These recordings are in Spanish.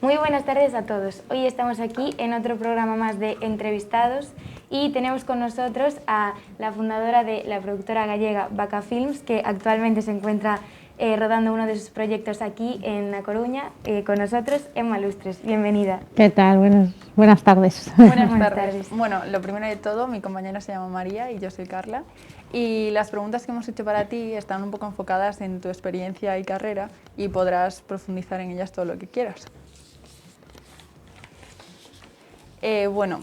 Muy buenas tardes a todos. Hoy estamos aquí en otro programa más de entrevistados y tenemos con nosotros a la fundadora de la productora gallega Vaca Films, que actualmente se encuentra rodando uno de sus proyectos aquí en A Coruña. Con nosotros, Emma Lustres. Bienvenida. ¿Qué tal? Buenas tardes. Buenas tardes. Bueno, lo primero de todo, mi compañera se llama María y yo soy Carla. Y las preguntas que hemos hecho para ti están un poco enfocadas en tu experiencia y carrera y podrás profundizar en ellas todo lo que quieras. Bueno,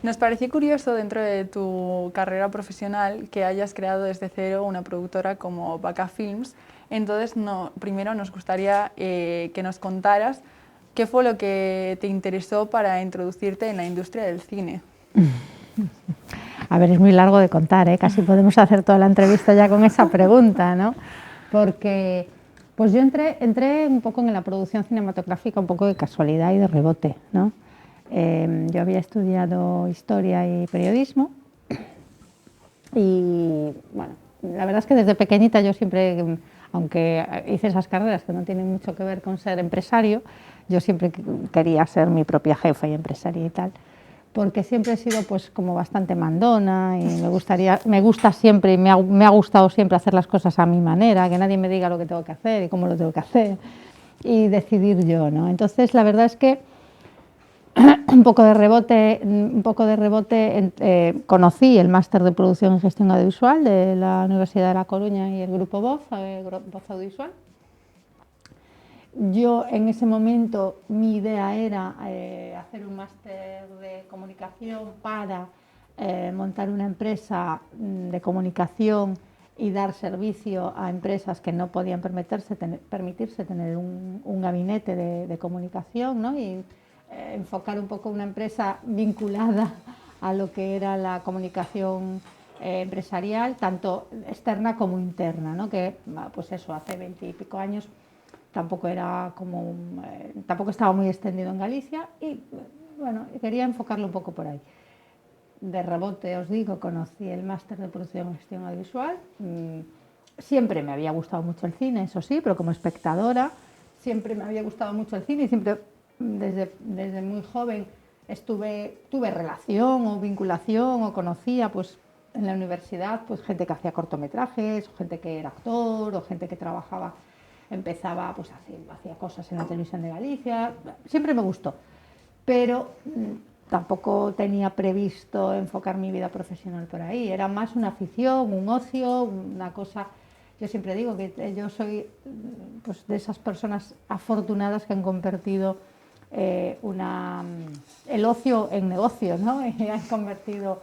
nos pareció curioso dentro de tu carrera profesional que hayas creado desde cero una productora como Vaca Films. Entonces, primero nos gustaría que nos contaras qué fue lo que te interesó para introducirte en la industria del cine. A ver, es muy largo de contar, ¿eh? Casi podemos hacer toda la entrevista ya con esa pregunta, ¿no? Porque pues yo entré un poco en la producción cinematográfica un poco de casualidad y de rebote, ¿no? Yo había estudiado historia y periodismo y, bueno, la verdad es que desde pequeñita yo siempre, aunque hice esas carreras que no tienen mucho que ver con ser empresario, yo siempre quería ser mi propia jefa y empresaria y tal, porque siempre he sido pues como bastante mandona y me gusta siempre y me ha gustado siempre hacer las cosas a mi manera, que nadie me diga lo que tengo que hacer y cómo lo tengo que hacer y decidir yo, ¿no? Entonces la verdad es que un poco de rebote conocí el máster de producción y gestión audiovisual de la Universidad de La Coruña y el grupo Voz Audiovisual. Yo en ese momento mi idea era hacer un máster de comunicación para montar una empresa de comunicación y dar servicio a empresas que no podían permitirse tener un gabinete de comunicación, ¿no? Y enfocar un poco una empresa vinculada a lo que era la comunicación empresarial, tanto externa como interna, ¿no? Que pues eso, hace 20 y pico años tampoco estaba muy extendido en Galicia y bueno, quería enfocarlo un poco por ahí. De rebote, os digo, conocí el máster de producción y gestión audiovisual. Siempre me había gustado mucho el cine, eso sí, pero como espectadora siempre me había gustado mucho el cine y siempre desde muy joven tuve relación o vinculación o conocía pues en la universidad pues gente que hacía cortometrajes, o gente que era actor o gente que empezaba pues hacía cosas en la televisión de Galicia. Siempre me gustó, pero tampoco tenía previsto enfocar mi vida profesional por ahí. Era más una afición, un ocio, una cosa. Yo siempre digo que yo soy pues, de esas personas afortunadas que han convertido el ocio en negocio, ¿no? Y han convertido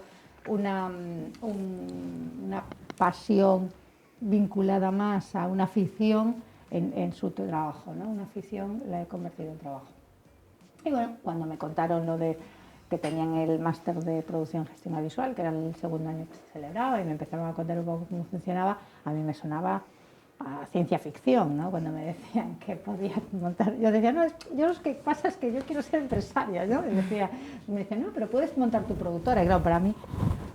una pasión vinculada más a una afición en su trabajo, ¿no? Una afición la he convertido en trabajo. Y bueno, cuando me contaron lo de que tenían el máster de producción y gestión audiovisual, que era el segundo año que se celebraba, y me empezaron a contar un poco cómo funcionaba, a mí me sonaba a ciencia ficción, ¿no? Cuando me decían que podía montar, yo decía, no, yo lo que pasa es que yo quiero ser empresaria, ¿no? Y me decían, no, pero puedes montar tu productora. Y claro, para mí,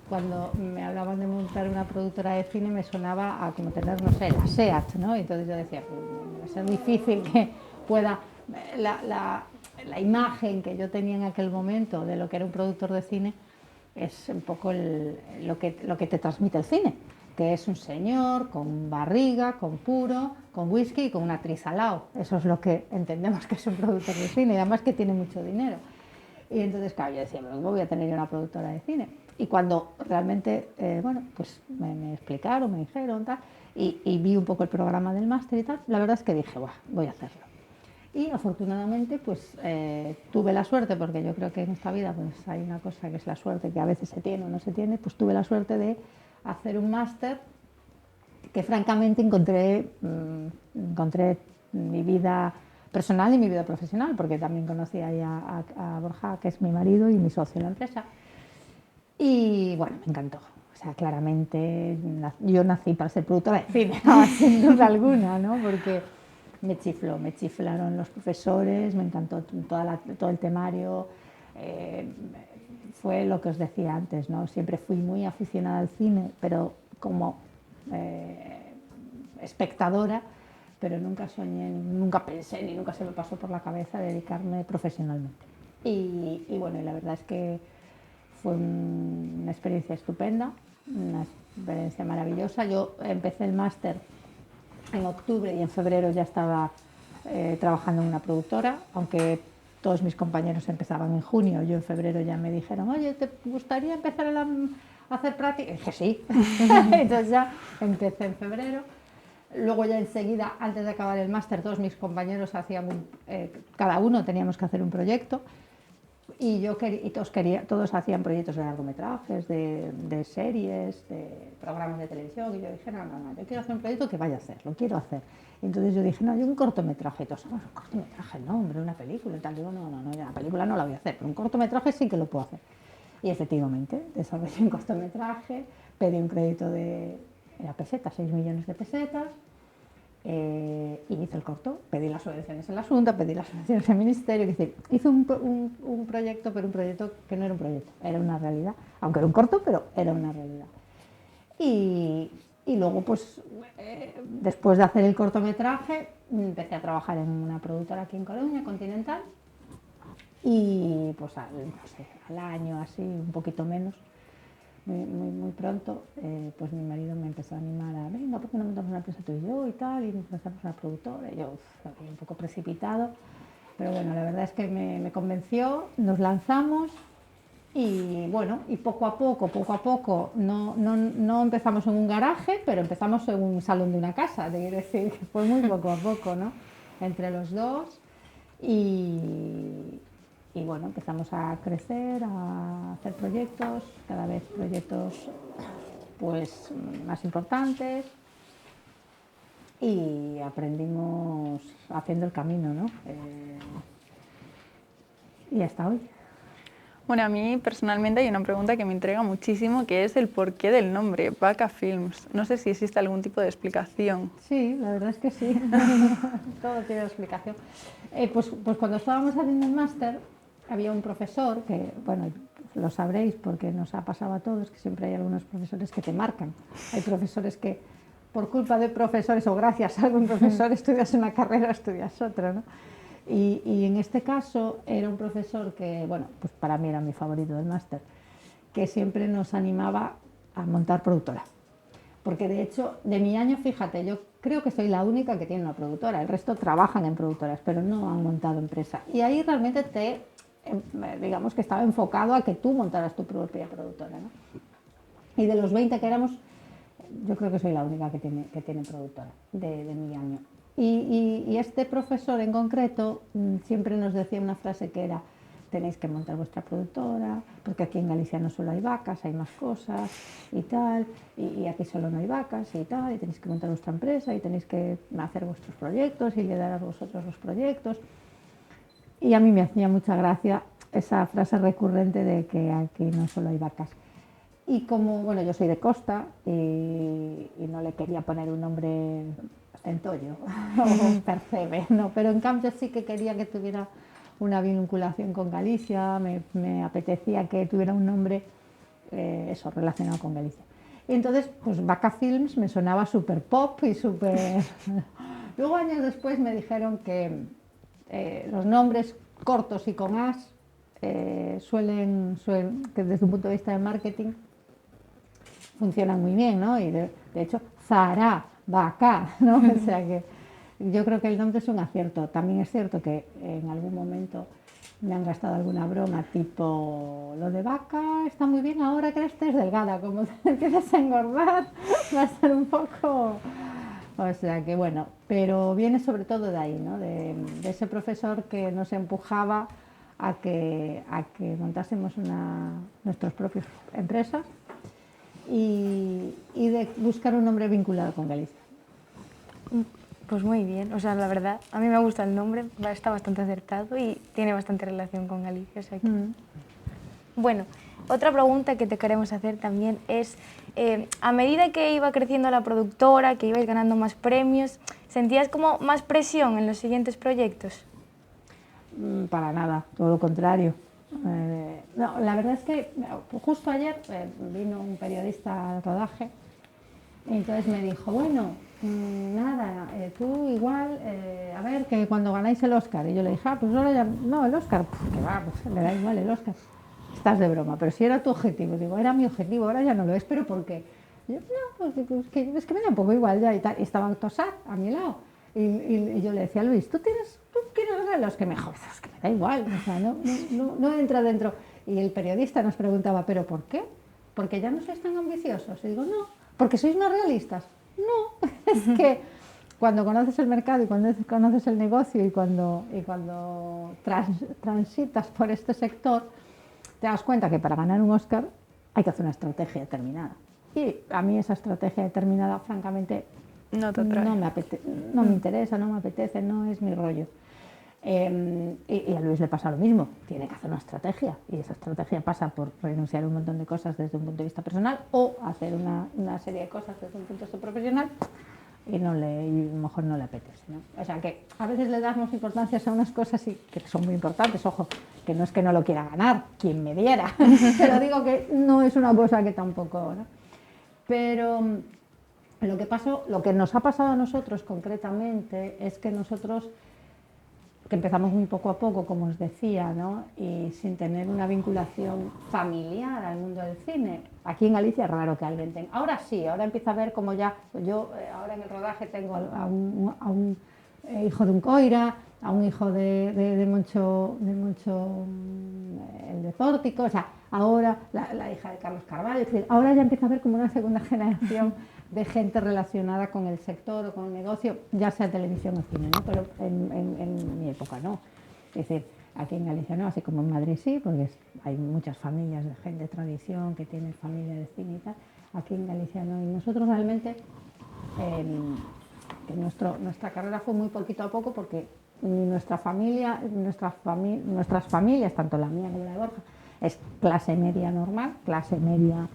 cuando me hablaban de montar una productora de cine, me sonaba a como tener, no sé, la SEAT, ¿no? Y entonces yo decía, pues va a ser difícil que pueda la imagen que yo tenía en aquel momento de lo que era un productor de cine es un poco lo que te transmite el cine, que es un señor con barriga, con puro, con whisky y con una actriz al lado. Eso es lo que entendemos que es un productor de cine y además que tiene mucho dinero. Y entonces, claro, yo decía, pero ¿cómo voy a tener yo una productora de cine? Y cuando realmente, bueno, pues me explicaron, me dijeron tal, y vi un poco el programa del máster y tal, la verdad es que dije, voy a hacerlo. Y afortunadamente pues tuve la suerte, porque yo creo que en esta vida pues hay una cosa que es la suerte, que a veces se tiene o no se tiene, pues tuve la suerte de hacer un máster que francamente encontré mi vida personal y mi vida profesional, porque también conocí ahí a Borja, que es mi marido y mi socio en la empresa, y bueno, me encantó. O sea, claramente yo nací para ser productora de cine, ¿no? Sin duda alguna, ¿no? Porque me chiflaron los profesores, me encantó todo el temario. Fue lo que os decía antes, ¿no? Siempre fui muy aficionada al cine, pero como espectadora, pero nunca soñé, nunca pensé, ni nunca se me pasó por la cabeza dedicarme profesionalmente. Y bueno, y la verdad es que fue una experiencia estupenda, una experiencia maravillosa. Yo empecé el máster en octubre y en febrero ya estaba trabajando en una productora, aunque todos mis compañeros empezaban en junio. Yo en febrero ya me dijeron, oye, ¿te gustaría empezar a hacer práctica? Y dije, sí. Entonces ya empecé en febrero. Luego ya enseguida, antes de acabar el máster, todos mis compañeros hacían cada uno teníamos que hacer un proyecto. Y todos hacían proyectos de largometrajes, de series, de programas de televisión. Y yo dije, no, yo quiero hacer un proyecto que vaya a hacer, lo quiero hacer. Y entonces yo dije, no, yo un cortometraje. Y todos, un cortometraje, no, hombre, una película y tal. Digo, no, una película no la voy a hacer, pero un cortometraje sí que lo puedo hacer. Y efectivamente, desarrollé un cortometraje, pedí un crédito era pesetas, 6 millones de pesetas. Y hice el corto, pedí las subvenciones en la Junta, pedí las subvenciones en el Ministerio, es decir, hice un proyecto, pero un proyecto que no era un proyecto, era una realidad, aunque era un corto, pero era una realidad. Y luego, pues, después de hacer el cortometraje, empecé a trabajar en una productora aquí en Coruña, Continental, y pues al año, así, un poquito menos, muy pronto, pues mi marido me empezó a animar a, venga, ¿por qué no montamos una empresa tú y yo y tal? Y empezamos una productora. Y yo, un poco precipitado, pero bueno, la verdad es que me convenció, nos lanzamos y bueno, y poco a poco, no empezamos en un garaje, pero empezamos en un salón de una casa, es decir, que fue muy poco a poco, ¿no? Entre los dos. Y bueno, empezamos a crecer, a hacer proyectos, cada vez proyectos pues más importantes, y aprendimos haciendo el camino, ¿no? Y hasta hoy. Bueno, a mí personalmente hay una pregunta que me intriga muchísimo, que es el porqué del nombre, Baca Films. No sé si existe algún tipo de explicación. Sí, la verdad es que sí. Todo tiene explicación. Pues cuando estábamos haciendo el máster, había un profesor que, bueno, lo sabréis porque nos ha pasado a todos, que siempre hay algunos profesores que te marcan. Hay profesores que, por culpa de profesores o gracias a algún profesor, estudias una carrera o estudias otra, ¿no? Y en este caso era un profesor que, bueno, pues para mí era mi favorito del máster, que siempre nos animaba a montar productora. Porque de hecho, de mi año, fíjate, yo creo que soy la única que tiene una productora, el resto trabajan en productoras, pero no han montado empresa. Y ahí realmente digamos que estaba enfocado a que tú montaras tu propia productora, ¿no? Y de los 20 que éramos, yo creo que soy la única que tiene productora de mi año. Y este profesor en concreto siempre nos decía una frase que era: tenéis que montar vuestra productora, porque aquí en Galicia no solo hay vacas, hay más cosas y tal, y aquí solo no hay vacas y tal, y tenéis que montar vuestra empresa y tenéis que hacer vuestros proyectos y liderar vosotros los proyectos. Y a mí me hacía mucha gracia esa frase recurrente de que aquí no solo hay vacas. Y como, bueno, yo soy de costa y no le quería poner un nombre Centollo o Percebe, no, pero en cambio sí que quería que tuviera una vinculación con Galicia, me apetecía que tuviera un nombre relacionado con Galicia. Y entonces, pues Baca Films me sonaba súper pop y súper... Luego, años después, me dijeron que los nombres cortos y con as suelen, que desde un punto de vista de marketing, funcionan muy bien, ¿no? Y de hecho, Zara, Baca, ¿no? O sea que yo creo que el nombre es un acierto. También es cierto que en algún momento me han gastado alguna broma, tipo, lo de Baca está muy bien ahora que estés delgada, como te empiezas a engordar, va a ser un poco... O sea que bueno, pero viene sobre todo de ahí, ¿no? De ese profesor que nos empujaba a que montásemos nuestras propias empresas y de buscar un nombre vinculado con Galicia. Pues muy bien, o sea, la verdad, a mí me gusta el nombre, está bastante acertado y tiene bastante relación con Galicia. O sea que... Bueno, otra pregunta que te queremos hacer también es, a medida que iba creciendo la productora, que ibais ganando más premios, ¿sentías como más presión en los siguientes proyectos? Para nada, todo lo contrario. No, la verdad es que justo ayer vino un periodista al rodaje y entonces me dijo, bueno, nada, tú igual, a ver, que cuando ganáis el Oscar. Y yo le dije, pues ahora ya, no, el Oscar, que va, pues le da igual el Oscar. Estás de broma, pero si era tu objetivo. Digo, era mi objetivo, ahora ya no lo es, pero ¿por qué? Y yo, no, pues es que me da un poco igual ya y tal. Y estaba Tosar a mi lado. Y yo le decía a Luis, tú quieres ganar los que mejor, es que me da igual, o sea, no entra dentro. Y el periodista nos preguntaba, ¿pero por qué? ¿Porque ya no sois tan ambiciosos? Y digo, no, porque sois más realistas. No, es que cuando conoces el mercado y cuando conoces el negocio y cuando transitas por este sector, te das cuenta que para ganar un Oscar hay que hacer una estrategia determinada. Y a mí esa estrategia determinada, francamente, No te atrae. no me interesa, no me apetece, no es mi rollo. Y a Luis le pasa lo mismo, tiene que hacer una estrategia y esa estrategia pasa por renunciar a un montón de cosas desde un punto de vista personal o hacer una serie de cosas desde un punto de vista profesional y a lo mejor no le apetece, ¿no? O sea que a veces le damos importancia a unas cosas y que son muy importantes, ojo, que no es que no lo quiera ganar, quien me diera, pero digo que no es una cosa que tampoco, ¿no? Pero lo que nos ha pasado a nosotros concretamente es que nosotros que empezamos muy poco a poco, como os decía, ¿no? Y sin tener una vinculación familiar al mundo del cine. Aquí en Galicia es raro que alguien tenga. Ahora sí, ahora empieza a ver como ya, yo ahora en el rodaje tengo a un hijo de un Coira, a un hijo de Moncho, el de Pórtico, o sea, ahora la hija de Carlos Carvalho, es decir, ahora ya empieza a haber como una segunda generación de gente relacionada con el sector o con el negocio, ya sea televisión o cine, ¿no? Pero en mi época no. Es decir, aquí en Galicia no, así como en Madrid sí, porque hay muchas familias de gente de tradición que tienen familia de cine y tal. Aquí en Galicia no. Y nosotros realmente, nuestra carrera fue muy poquito a poco porque ni nuestra familia, nuestras familias, tanto la mía como la de Borja, es clase media normal, clase media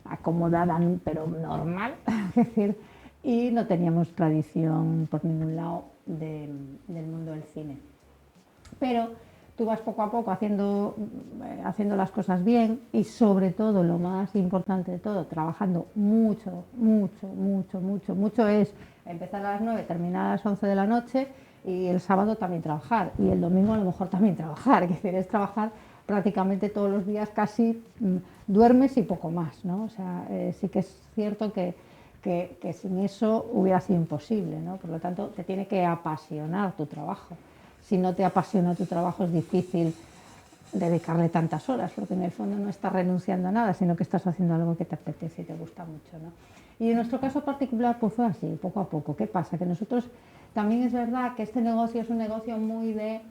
acomodada, pero normal, es decir, y no teníamos tradición por ningún lado del mundo del cine. Pero tú vas poco a poco haciendo las cosas bien y sobre todo, lo más importante de todo, trabajando mucho es empezar a las 9, terminar a las 11 de la noche y el sábado también trabajar y el domingo a lo mejor también trabajar, es decir, es trabajar prácticamente todos los días, casi duermes y poco más, ¿no? O sea, sí que es cierto que sin eso hubiera sido imposible, ¿no? Por lo tanto, te tiene que apasionar tu trabajo. Si no te apasiona tu trabajo es difícil dedicarle tantas horas, porque en el fondo no estás renunciando a nada, sino que estás haciendo algo que te apetece y te gusta mucho, ¿no? Y en nuestro caso particular pues fue así, poco a poco. ¿Qué pasa? Que nosotros también es verdad que este negocio es un negocio muy de...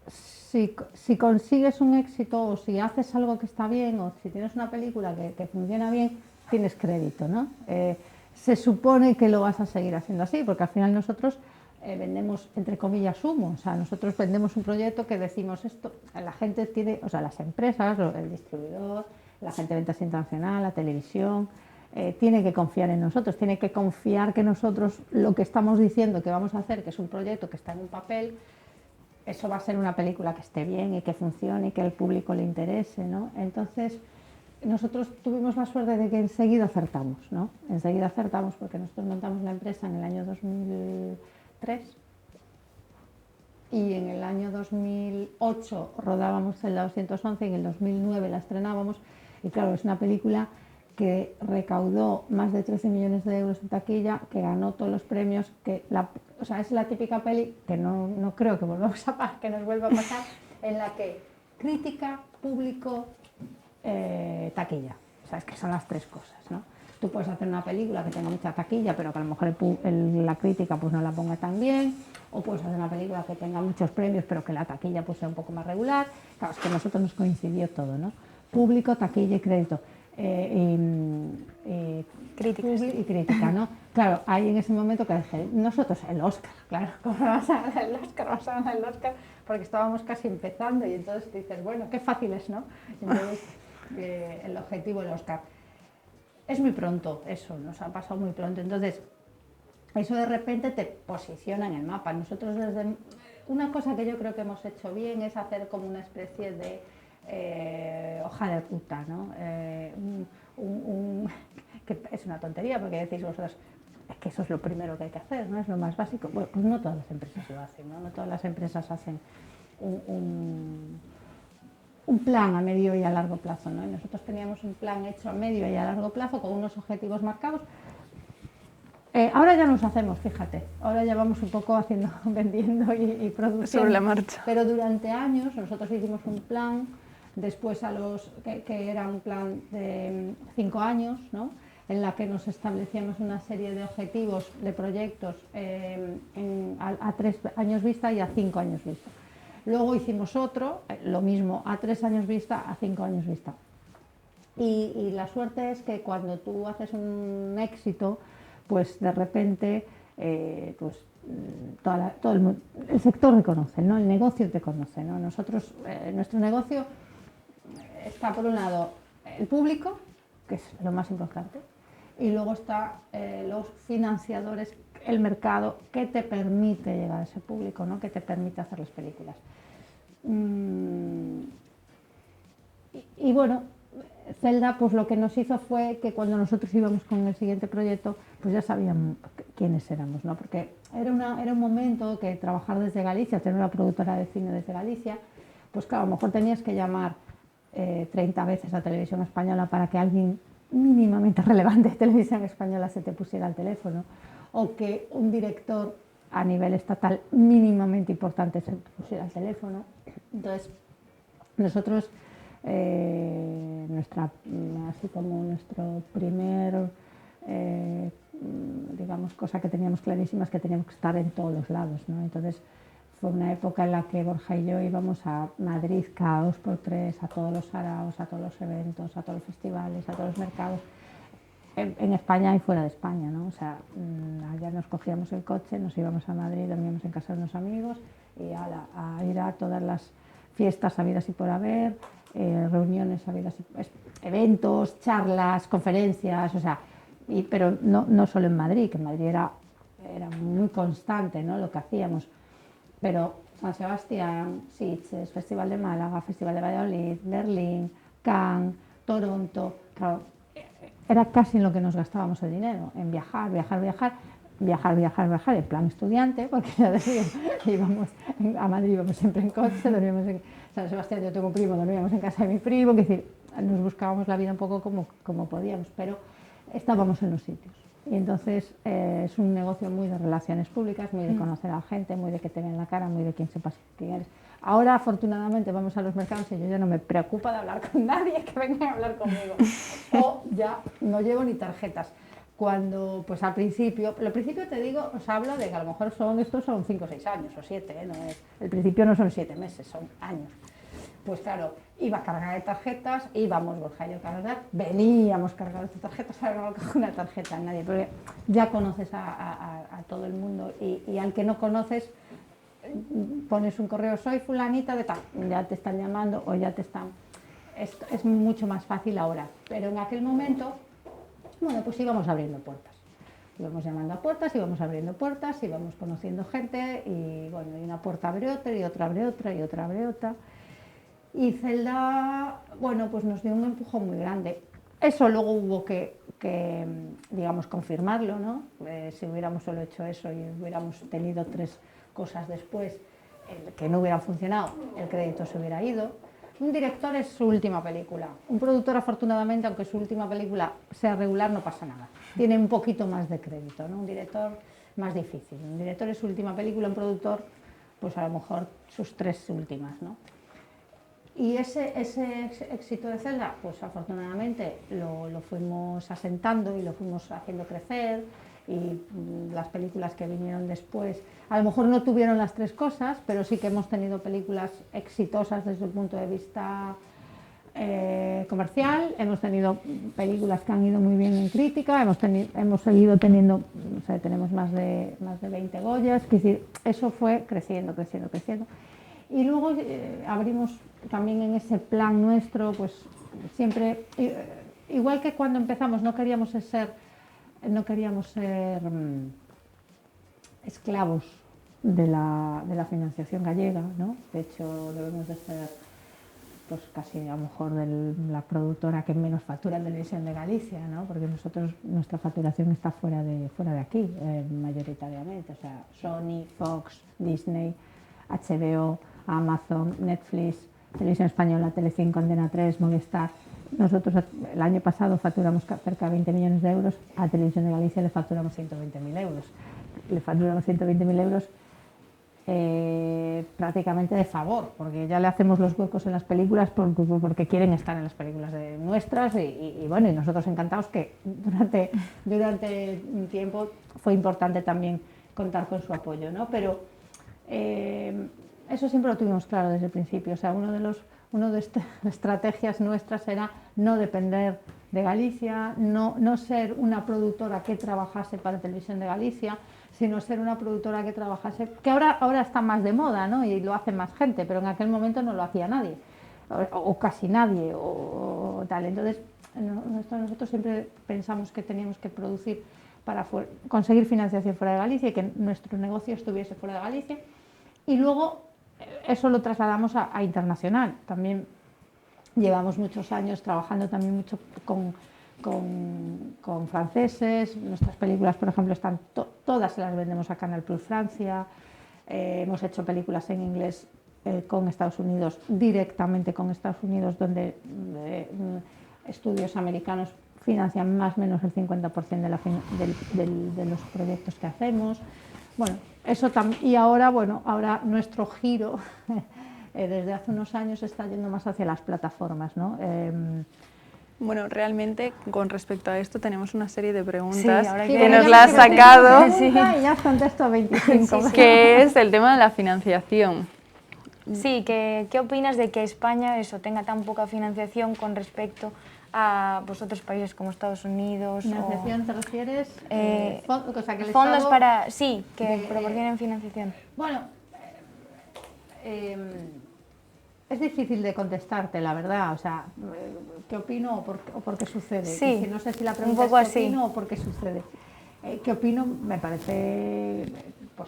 si consigues un éxito o si haces algo que está bien o si tienes una película que funciona bien, tienes crédito, ¿no? Se supone que lo vas a seguir haciendo así, porque al final nosotros vendemos, entre comillas, humo. O sea, nosotros vendemos un proyecto que decimos esto, la gente tiene, o sea, las empresas, el distribuidor, la gente de ventas internacional, la televisión, tiene que confiar en nosotros, tiene que confiar que nosotros lo que estamos diciendo que vamos a hacer, que es un proyecto que está en un papel, eso va a ser una película que esté bien y que funcione y que al público le interese, ¿no? Entonces, nosotros tuvimos la suerte de que enseguida acertamos, ¿no? Enseguida acertamos porque nosotros montamos la empresa en el año 2003 y en el año 2008 rodábamos el 211 y en el 2009 la estrenábamos y claro, es una película que recaudó más de 13 millones de euros en taquilla, que ganó todos los premios, o sea, es la típica peli que no creo que que nos vuelva a pasar, en la que crítica, público, taquilla. O sea, es que son las tres cosas, ¿no? Tú puedes hacer una película que tenga mucha taquilla, pero que a lo mejor la crítica pues no la ponga tan bien, o puedes hacer una película que tenga muchos premios, pero que la taquilla pues sea un poco más regular. Claro, es que a nosotros nos coincidió todo, ¿no? Público, taquilla y crédito. Crítica, ¿no? Claro, ahí en ese momento que dije, nosotros el Oscar, claro, ¿cómo vamos a ganar el Oscar? Vamos a ganar el Oscar, porque estábamos casi empezando y entonces dices, bueno, qué fácil es, ¿no? Entonces, el objetivo del Oscar. Es muy pronto, eso, nos ha pasado muy pronto, entonces, eso de repente te posiciona en el mapa. Nosotros una cosa que yo creo que hemos hecho bien es hacer como una especie de hoja de ruta, ¿no? Que es una tontería porque decís vosotros, es que eso es lo primero que hay que hacer, ¿no? Es lo más básico. Bueno, pues no todas las empresas lo hacen, ¿no? No todas las empresas hacen un plan a medio y a largo plazo, ¿no? Y nosotros teníamos un plan hecho a medio y a largo plazo con unos objetivos marcados. Ahora ya nos hacemos, fíjate, ahora ya vamos un poco haciendo, vendiendo y produciendo. Sobre la marcha. Pero durante años nosotros hicimos un plan, después que era un plan de 5 años, ¿no? En la que nos establecíamos una serie de objetivos, de proyectos a 3 años vista y a 5 años vista. Luego hicimos otro, lo mismo, a 3 años vista, a 5 años vista. Y la suerte es que cuando tú haces un éxito, pues de repente todo el sector te conoce, ¿no? El negocio te conoce, ¿no? Nosotros, nuestro negocio está por un lado el público, que es lo más importante, y luego está los financiadores, el mercado que te permite llegar a ese público, ¿no? Que te permite hacer las películas. Y bueno, Zelda, pues lo que nos hizo fue que cuando nosotros íbamos con el siguiente proyecto, pues ya sabíamos quiénes éramos, ¿no? Porque era un momento que trabajar desde Galicia, tener una productora de cine desde Galicia, pues claro, a lo mejor tenías que llamar 30 veces a Televisión Española para que alguien mínimamente relevante de Televisión Española se te pusiera al teléfono, o que un director a nivel estatal mínimamente importante se te pusiera al teléfono. Entonces, nosotros, así como nuestro primer, digamos, cosa que teníamos clarísima es que teníamos que estar en todos los lados, ¿no? Entonces, fue una época en la que Borja y yo íbamos a Madrid cada 2 por 3, a todos los saraos, a todos los eventos, a todos los festivales, a todos los mercados, en España y fuera de España, ¿no? O sea, allá nos cogíamos el coche, nos íbamos a Madrid, dormíamos en casa de unos amigos y a ir a todas las fiestas habidas y por haber, reuniones habidas, eventos, charlas, conferencias, o sea, pero no solo en Madrid, que en Madrid era muy constante, ¿no? Lo que hacíamos. Pero San Sebastián, Sitges, Festival de Málaga, Festival de Valladolid, Berlín, Cannes, Toronto, claro, era casi en lo que nos gastábamos el dinero, en viajar, en plan estudiante, porque ya decía, íbamos a Madrid, íbamos siempre en coche, dormíamos en San Sebastián, yo tengo un primo, dormíamos en casa de mi primo, es decir, nos buscábamos la vida un poco como podíamos, pero estábamos en los sitios. Y entonces es un negocio muy de relaciones públicas, muy de conocer a la gente, muy de que te vean la cara, muy de quién sepas quién eres. Ahora, afortunadamente, vamos a los mercados y yo ya no me preocupa de hablar con nadie que venga a hablar conmigo. O ya no llevo ni tarjetas. Cuando, pues al principio te digo, os hablo de que a lo mejor estos son 5 o 6 años, o 7, ¿eh? El principio no son 7 meses, son años. Pues claro, iba cargada de tarjetas, íbamos Borja y yo cargar, veníamos cargados de tarjetas, ahora no cojo una tarjeta a nadie, porque ya conoces a todo el mundo y al que no conoces pones un correo, soy fulanita de tal, ya te están llamando o ya te están... Es mucho más fácil ahora, pero en aquel momento, bueno, pues íbamos abriendo puertas. Íbamos llamando a puertas, íbamos abriendo puertas, íbamos conociendo gente y bueno, y una puerta abre otra y otra abre otra y otra abre otra. Y Zelda, bueno, pues nos dio un empujón muy grande. Eso luego hubo que digamos, confirmarlo, ¿no? Si hubiéramos solo hecho eso y hubiéramos tenido 3 cosas después que no hubieran funcionado, el crédito se hubiera ido. Un director es su última película. Un productor, afortunadamente, aunque su última película sea regular, no pasa nada. Tiene un poquito más de crédito, ¿no? Un director más difícil. Un director es su última película, un productor, pues a lo mejor sus 3 últimas, ¿no? Y ese éxito de Zelda, pues afortunadamente lo fuimos asentando y lo fuimos haciendo crecer, y las películas que vinieron después a lo mejor no tuvieron las 3 cosas, pero sí que hemos tenido películas exitosas desde el punto de vista comercial, hemos tenido películas que han ido muy bien en crítica, hemos seguido teniendo, o sea, tenemos más de 20 Goyas, es decir, eso fue creciendo. Y luego abrimos también en ese plan nuestro, pues siempre, igual que cuando empezamos no queríamos ser esclavos de la financiación gallega, ¿no? De hecho, debemos de ser pues casi a lo mejor de la productora que menos factura en Televisión de Galicia, ¿no? Porque nuestra facturación está fuera de aquí, mayoritariamente. O sea, Sony, Fox, Disney, HBO, Amazon, Netflix, Televisión Española, Telecinco, Antena 3, Movistar. Nosotros el año pasado facturamos cerca de 20 millones de euros, a Televisión de Galicia le facturamos 120.000 euros. Le facturamos 120.000 euros prácticamente de favor, porque ya le hacemos los huecos en las películas porque quieren estar en las películas nuestras y bueno, y nosotros encantados que durante un tiempo fue importante también contar con su apoyo, ¿no? Pero eso siempre lo tuvimos claro desde el principio. O sea, una de estas estrategias nuestras era no depender de Galicia, no ser una productora que trabajase para Televisión de Galicia, sino ser una productora que trabajase, que ahora está más de moda, ¿no? Y lo hace más gente, pero en aquel momento no lo hacía nadie, o casi nadie, o tal. Entonces, nosotros siempre pensamos que teníamos que producir para conseguir financiación fuera de Galicia y que nuestro negocio estuviese fuera de Galicia. Y luego eso lo trasladamos a internacional. También llevamos muchos años trabajando también mucho con franceses. Nuestras películas, por ejemplo, están todas las vendemos a Canal Plus Francia. Hemos hecho películas en inglés con Estados Unidos, directamente con Estados Unidos, donde estudios americanos financian más o menos el 50% de los proyectos que hacemos. Bueno, eso y ahora nuestro giro desde hace unos años está yendo más hacia las plataformas, ¿no? Bueno, realmente con respecto a esto tenemos una serie de preguntas sí, que nos la has sacado, Y ya contesto 25. que es el tema de la financiación. Sí, ¿qué opinas de que España tenga tan poca financiación con respecto a otros países como Estados Unidos? ¿Financiación te refieres? Fondos para, sí, que proporcionen financiación. Bueno, es difícil de contestarte, la verdad. O sea, ¿qué opino o por qué sucede? Sí, no sé si la pregunta un poco es qué así. opino o por qué sucede. ¿Qué opino? Me parece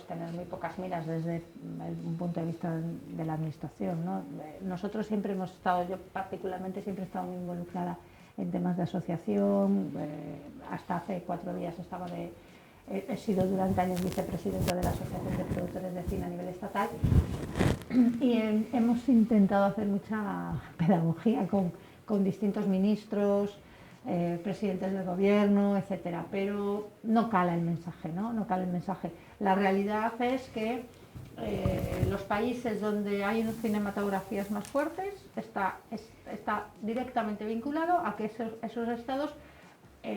tener muy pocas miras desde un punto de vista de la administración, ¿no? Nosotros siempre hemos estado, yo particularmente siempre he estado muy involucrada en temas de asociación. Hasta hace 4 días he sido durante años vicepresidenta de la Asociación de Productores de Cine a nivel estatal y hemos intentado hacer mucha pedagogía con distintos ministros, presidentes del gobierno, etcétera, pero no cala el mensaje, ¿no? No cala el mensaje. La realidad es que los países donde hay cinematografías más fuertes está directamente vinculado a que esos estados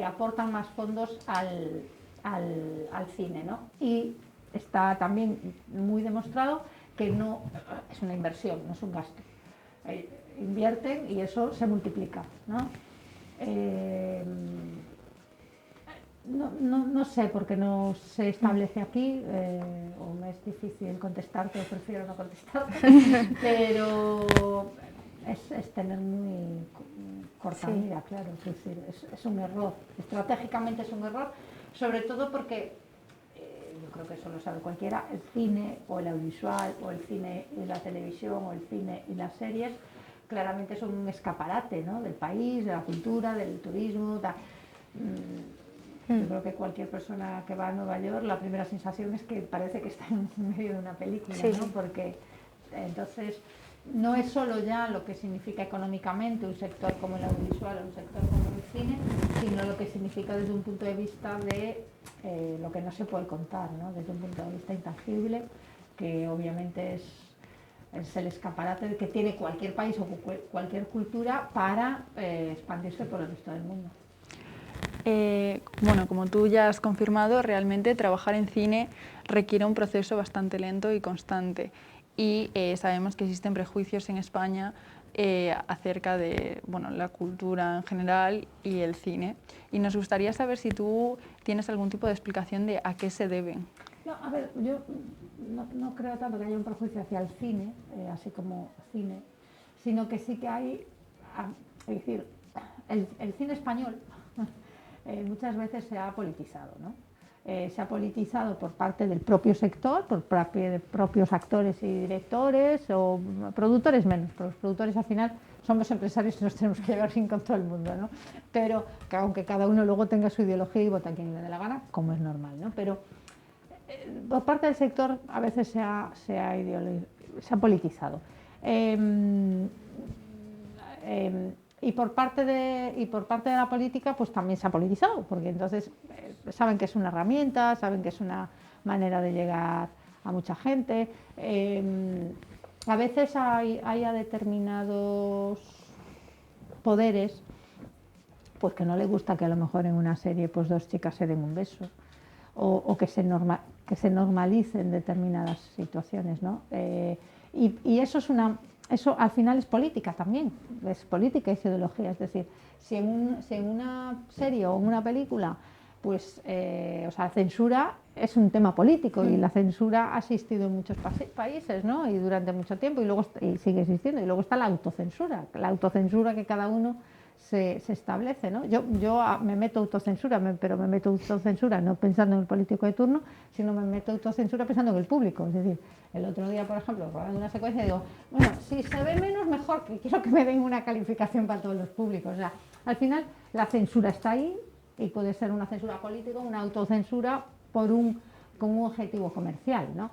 aportan más fondos al cine, ¿no? Y está también muy demostrado que no es una inversión, no es un gasto. Invierten y eso se multiplica, ¿no? No sé por qué no se establece aquí, o me es difícil contestarte o prefiero no contestarte, pero es tener muy corta mira, claro, es decir, es un error, estratégicamente es un error, sobre todo porque yo creo que eso lo sabe cualquiera, el cine o el audiovisual o el cine y la televisión o el cine y las series claramente son un escaparate, ¿no? Del país, de la cultura, del turismo. Yo creo que cualquier persona que va a Nueva York, la primera sensación es que parece que está en medio de una película, ¿no? Porque entonces no es solo ya lo que significa económicamente un sector como el audiovisual o un sector como el cine, sino lo que significa desde un punto de vista de lo que no se puede contar, ¿no? Desde un punto de vista intangible, que obviamente es el escaparate que tiene cualquier país o cualquier cultura para expandirse por el resto del mundo. Bueno, como tú ya has confirmado, realmente trabajar en cine requiere un proceso bastante lento y constante. Y sabemos que existen prejuicios en España acerca de la cultura en general y el cine. Y nos gustaría saber si tú tienes algún tipo de explicación de a qué se deben. No, a ver, yo no creo tanto que haya un prejuicio hacia el cine, así como cine, sino que sí que hay, es decir, el cine español muchas veces se ha politizado, ¿no? se ha politizado por parte del propio sector, por parte de propios actores y directores, o productores menos, pero los productores al final somos empresarios y nos tenemos que llevar bien con todo el mundo, ¿no? Pero que aunque cada uno luego tenga su ideología y vota a quien le dé la gana, como es normal, ¿no? Pero por parte del sector a veces se ha politizado. Y por parte de la política pues también se ha politizado, porque entonces saben que es una herramienta, saben que es una manera de llegar a mucha gente. A veces hay a determinados poderes pues que no les gusta que a lo mejor en una serie pues dos chicas se den un beso o que se normalicen determinadas situaciones, ¿no? Y eso eso al final es política también, es política y es ideología. Es decir, si en una serie o en una película, pues, o sea, censura es un tema político y la censura ha existido en muchos países, ¿no? Y durante mucho tiempo y sigue existiendo. Y luego está la autocensura que cada uno se establece, ¿no? Yo me meto autocensura, pero me meto autocensura no pensando en el político de turno, sino me meto autocensura pensando en el público. Es decir, el otro día, por ejemplo, rodando una secuencia, digo, bueno, si se ve menos, mejor, que quiero que me den una calificación para todos los públicos. O sea, al final la censura está ahí y puede ser una censura política, una autocensura con un objetivo comercial, ¿no?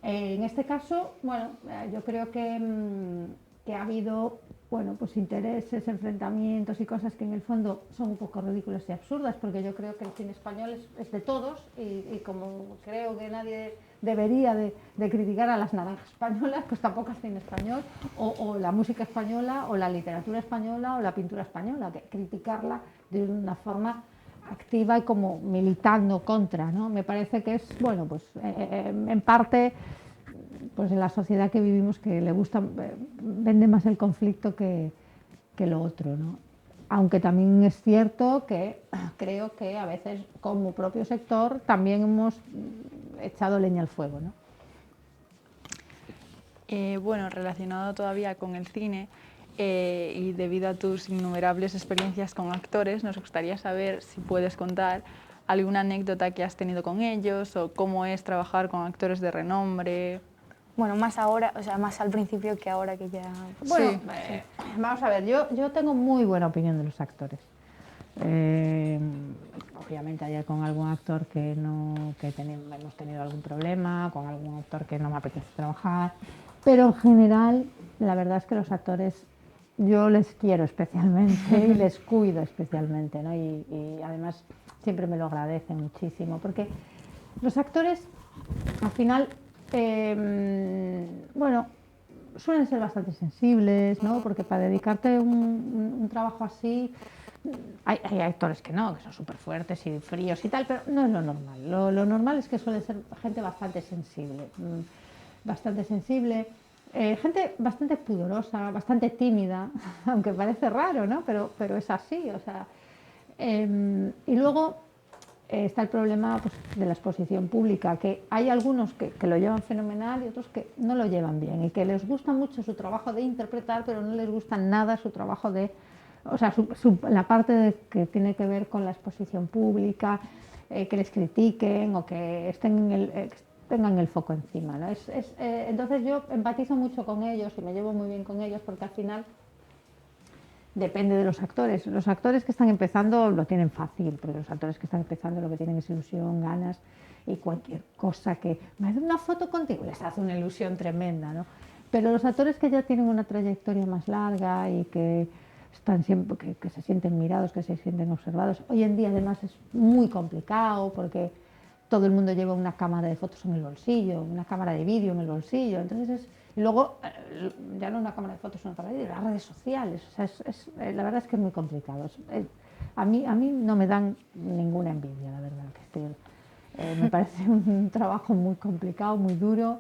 En este caso, bueno, yo creo que ha habido, bueno, pues intereses, enfrentamientos y cosas que en el fondo son un poco ridículas y absurdas, porque yo creo que el cine español es de todos y como creo que nadie debería de criticar a las naranjas españolas, pues tampoco es cine español, o la música española, o la literatura española, o la pintura española, que criticarla de una forma activa y como militando contra, ¿no? Me parece que es, bueno, pues en parte, pues en la sociedad que vivimos que le gusta, vende más el conflicto que lo otro, ¿no? Aunque también es cierto que creo que a veces como propio sector también hemos echado leña al fuego, ¿no? Bueno, relacionado todavía con el cine y debido a tus innumerables experiencias con actores, nos gustaría saber si puedes contar alguna anécdota que has tenido con ellos o cómo es trabajar con actores de renombre. Bueno, más ahora, o sea, más al principio que ahora que ya... Bueno, Sí. Vamos a ver, yo tengo muy buena opinión de los actores. Obviamente hay con algún actor que hemos tenido algún problema, con algún actor que no me apetece trabajar, pero en general la verdad es que los actores yo les quiero especialmente y les cuido especialmente, ¿no? Y además siempre me lo agradecen muchísimo, porque los actores al final, bueno, suelen ser bastante sensibles, ¿no? Porque para dedicarte a un trabajo así, hay actores que no, que son súper fuertes y fríos y tal, pero no es lo normal. Lo normal es que suele ser gente bastante sensible, gente bastante pudorosa, bastante tímida, aunque parece raro, ¿no? Pero es así, o sea. Y luego está el problema pues, de la exposición pública, que hay algunos que lo llevan fenomenal y otros que no lo llevan bien y que les gusta mucho su trabajo de interpretar, pero no les gusta nada su trabajo o sea, la parte que tiene que ver con la exposición pública, que les critiquen o que tengan el foco encima, ¿no? Entonces yo empatizo mucho con ellos y me llevo muy bien con ellos porque al final depende de los actores. Los actores que están empezando lo tienen fácil, porque los actores que están empezando lo que tienen es ilusión, ganas y cualquier cosa que me hace una foto contigo les hace una ilusión tremenda, ¿no? Pero los actores que ya tienen una trayectoria más larga y que están siempre, que se sienten mirados, que se sienten observados, hoy en día además es muy complicado porque todo el mundo lleva una cámara de fotos en el bolsillo, una cámara de vídeo en el bolsillo, entonces y luego ya no una cámara de fotos, una cámara de vídeo, las redes sociales, o sea, la verdad es que es muy complicado. A mí no me dan ninguna envidia, la verdad, me parece un trabajo muy complicado, muy duro,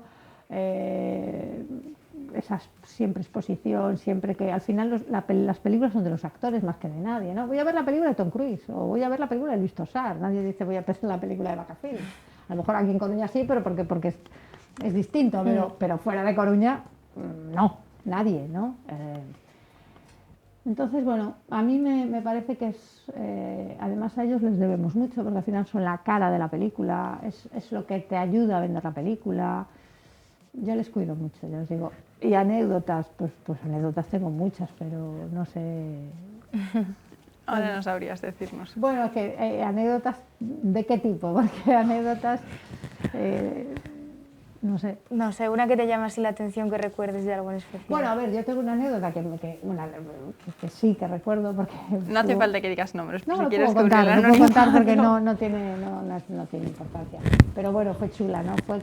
siempre exposición, siempre que al final las películas son de los actores más que de nadie, ¿no? Voy a ver la película de Tom Cruise o voy a ver la película de Luis Tosar, nadie dice voy a ver la película de Bacafilms. A lo mejor aquí en Coruña sí, pero porque es distinto, pero fuera de Coruña no, nadie, ¿no? Entonces, bueno, a mí me parece que es, además a ellos les debemos mucho, porque al final son la cara de la película, es lo que te ayuda a vender la película. Yo les cuido mucho, ya os digo. Y anécdotas, pues anécdotas tengo muchas, pero no sé. Ahora no sabrías decirnos. Bueno, que anécdotas, ¿de qué tipo? Porque anécdotas, no sé. No sé, una que te llama así la atención, que recuerdes de algo en especial. Bueno, a ver, yo tengo una anécdota que sí, que recuerdo, porque... No hace falta que digas nombres, No, si lo quieres puedo cubrir contar, el lo puedo contar porque anonimato. no tiene importancia. Pero bueno, fue chula, ¿no? Fue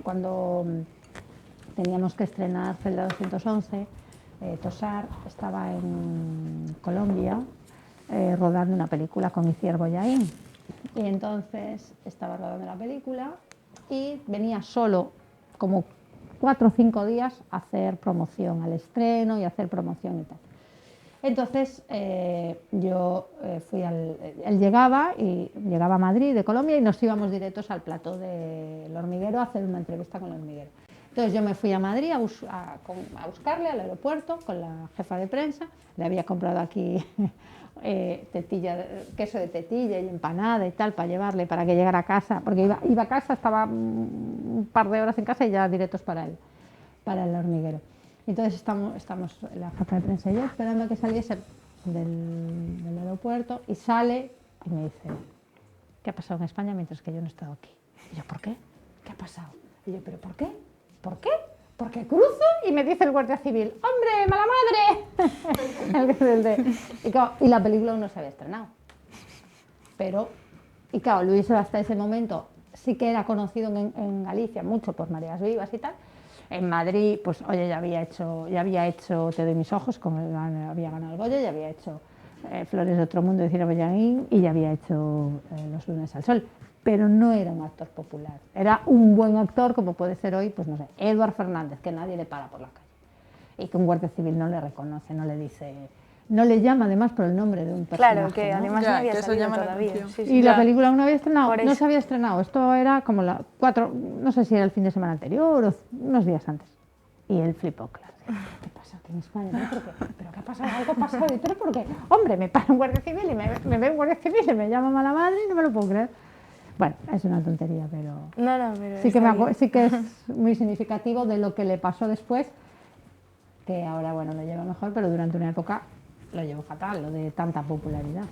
cuando teníamos que estrenar Celda 211, Tosar estaba en Colombia rodando una película con Itziar Boyaín. Y entonces estaba rodando la película y venía solo como 4 o 5 días a hacer promoción al estreno y a hacer promoción y tal. Entonces él llegaba a Madrid de Colombia y nos íbamos directos al plató del Hormiguero a hacer una entrevista con el Hormiguero. Entonces yo me fui a Madrid a buscarle al aeropuerto con la jefa de prensa, le había comprado aquí queso de tetilla y empanada y tal para llevarle, para que llegara a casa, porque iba a casa, estaba un par de horas en casa y ya directos para el Hormiguero. Entonces estamos la jefa de prensa y yo esperando a que saliese del aeropuerto y sale y me dice, ¿qué ha pasado en España mientras que yo no he estado aquí? Y yo, ¿por qué? ¿Qué ha pasado? Y yo, ¿pero por qué? ¿Por qué? Porque cruzo y me dice el guardia civil, ¡hombre, mala madre! Y la película aún no se había estrenado. Pero, y claro, Luis hasta ese momento sí que era conocido en Galicia mucho por Mareas Vivas y tal. En Madrid, pues oye, ya había hecho Te doy mis ojos, había ganado el Goya, ya había hecho Flores de otro mundo de Cira Boyaín y ya había hecho Los lunes al sol. Pero no era un actor popular. Era un buen actor, como puede ser hoy, pues no sé, Eduard Fernández, que nadie le para por la calle. Y que un guardia civil no le reconoce, no le dice, no le llama además por el nombre de un personaje. Claro, que ¿no? además Ya, no había que eso salido llama la todavía. atención. Sí, Y sí. la película aún no había estrenado, Por no eso. se había estrenado. Esto era como no sé si era el fin de semana anterior o unos días antes. Y él flipó, claro. ¿Qué pasa aquí en España? ¿No? ¿Pero qué ha pasado? ¿Algo ha pasado? ¿Y pero por qué? Hombre, me para un guardia civil y me ve un guardia civil y me llama mala madre y no me lo puedo creer. Bueno, es una tontería, pero No, pero sí que es muy significativo de lo que le pasó después, que ahora, bueno, lo lleva mejor, pero durante una época lo llevó fatal, lo de tanta popularidad.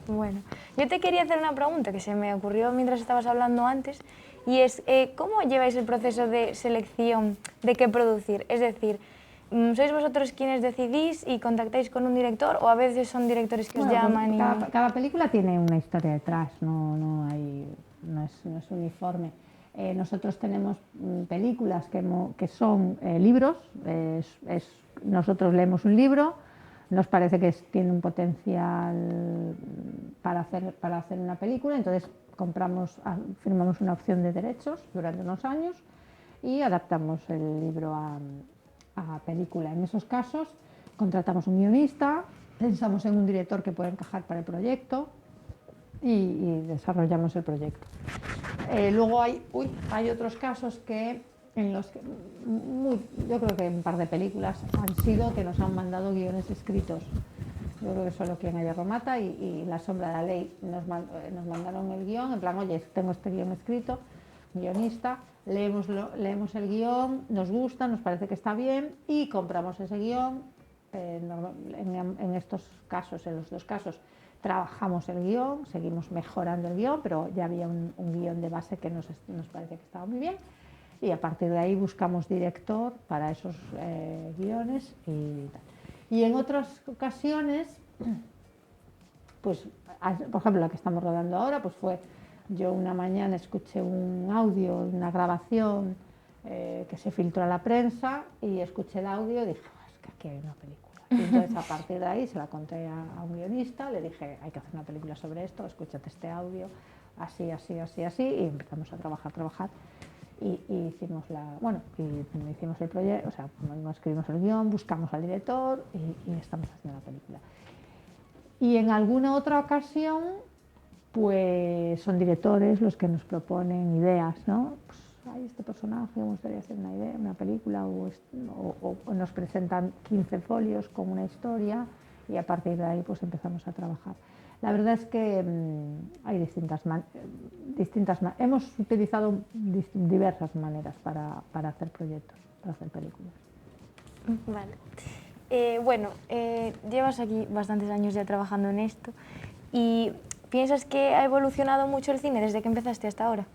Bueno, yo te quería hacer una pregunta que se me ocurrió mientras estabas hablando antes, y es, ¿cómo lleváis el proceso de selección de qué producir? Es decir, ¿sois vosotros quienes decidís y contactáis con un director, o a veces son directores que os Bueno, pues llaman? cada película tiene una historia detrás, no es uniforme. Nosotros tenemos películas que son libros, nosotros leemos un libro, nos parece que tiene un potencial para hacer una película, entonces firmamos una opción de derechos durante unos años y adaptamos el libro a película. En esos casos contratamos un guionista, pensamos en un director que pueda encajar para el proyecto y desarrollamos el proyecto. Luego hay otros casos en los que yo creo que un par de películas han sido que nos han mandado guiones escritos. Yo creo que solo Quien a hierro mata y La sombra de la ley nos mandaron el guión, en plan, oye, tengo este guión escrito, guionista, leemos el guión, nos gusta, nos parece que está bien y compramos ese guión. En estos casos, en los dos casos, trabajamos el guión, seguimos mejorando el guión, pero ya había un guión de base que nos parecía que estaba muy bien. Y a partir de ahí buscamos director para esos guiones y tal. Y en otras ocasiones, pues, por ejemplo, la que estamos rodando ahora, pues yo una mañana escuché un audio, una grabación que se filtró a la prensa y escuché el audio y dije, es que aquí hay una película. Y entonces a partir de ahí se la conté a un guionista, le dije, hay que hacer una película sobre esto, escúchate este audio, así, y empezamos a trabajar. Y hicimos hicimos el proyecto, o sea, escribimos el guión, buscamos al director y estamos haciendo la película. Y en alguna otra ocasión, pues son directores los que nos proponen ideas, ¿no? Pues hay este personaje, me gustaría hacer una idea, una película, o nos presentan 15 folios con una historia y a partir de ahí pues empezamos a trabajar. La verdad es que hay distintas hemos utilizado diversas maneras para hacer proyectos, para hacer películas. Vale. Bueno, llevas aquí bastantes años ya trabajando en esto y ¿piensas que ha evolucionado mucho el cine desde que empezaste hasta ahora?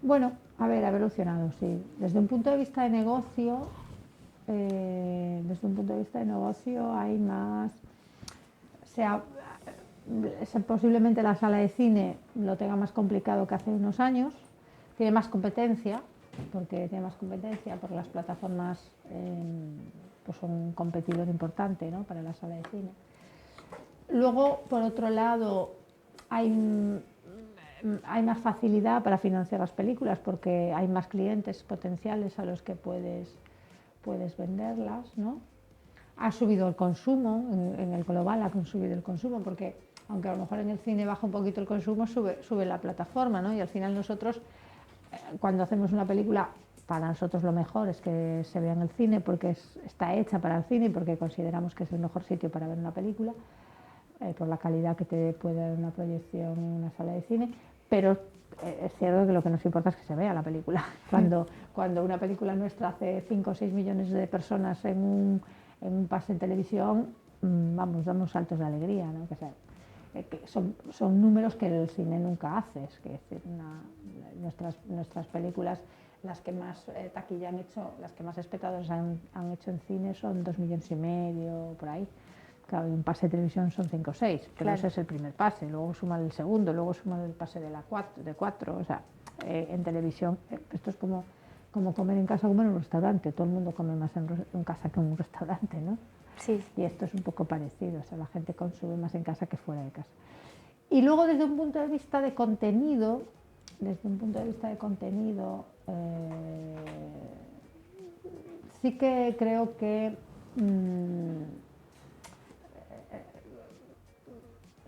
Bueno, a ver, ha evolucionado, sí. Desde un punto de vista de negocio, hay más, posiblemente la sala de cine lo tenga más complicado que hace unos años, tiene más competencia, porque las plataformas pues son un competidor importante, ¿no?, para la sala de cine. Luego, por otro lado, hay más facilidad para financiar las películas porque hay más clientes potenciales a los que puedes venderlas, ¿no? Ha subido el consumo, en el global ha subido el consumo, porque aunque a lo mejor en el cine baja un poquito el consumo, sube la plataforma, ¿no? Y al final nosotros, cuando hacemos una película, para nosotros lo mejor es que se vea en el cine porque está hecha para el cine y porque consideramos que es el mejor sitio para ver una película, por la calidad que te puede dar una proyección en una sala de cine, pero es cierto que lo que nos importa es que se vea la película. Cuando una película nuestra hace 5 o 6 millones de personas en un pase en televisión, vamos, damos saltos de alegría, ¿no? Que son números que el cine nunca hace. Es decir, nuestras películas, las que más taquilla han hecho, las que más espectadores han hecho en cine son 2,5 millones, por ahí. Claro, un pase de televisión son 5 o 6, pero claro, ese es el primer pase, luego suman el segundo, luego suman el pase de 4, o sea, en televisión esto es como comer en casa, comer en un restaurante, todo el mundo come más en casa que en un restaurante, ¿no? Sí. Y esto es un poco parecido, o sea, la gente consume más en casa que fuera de casa. Y luego desde un punto de vista de contenido, sí que creo que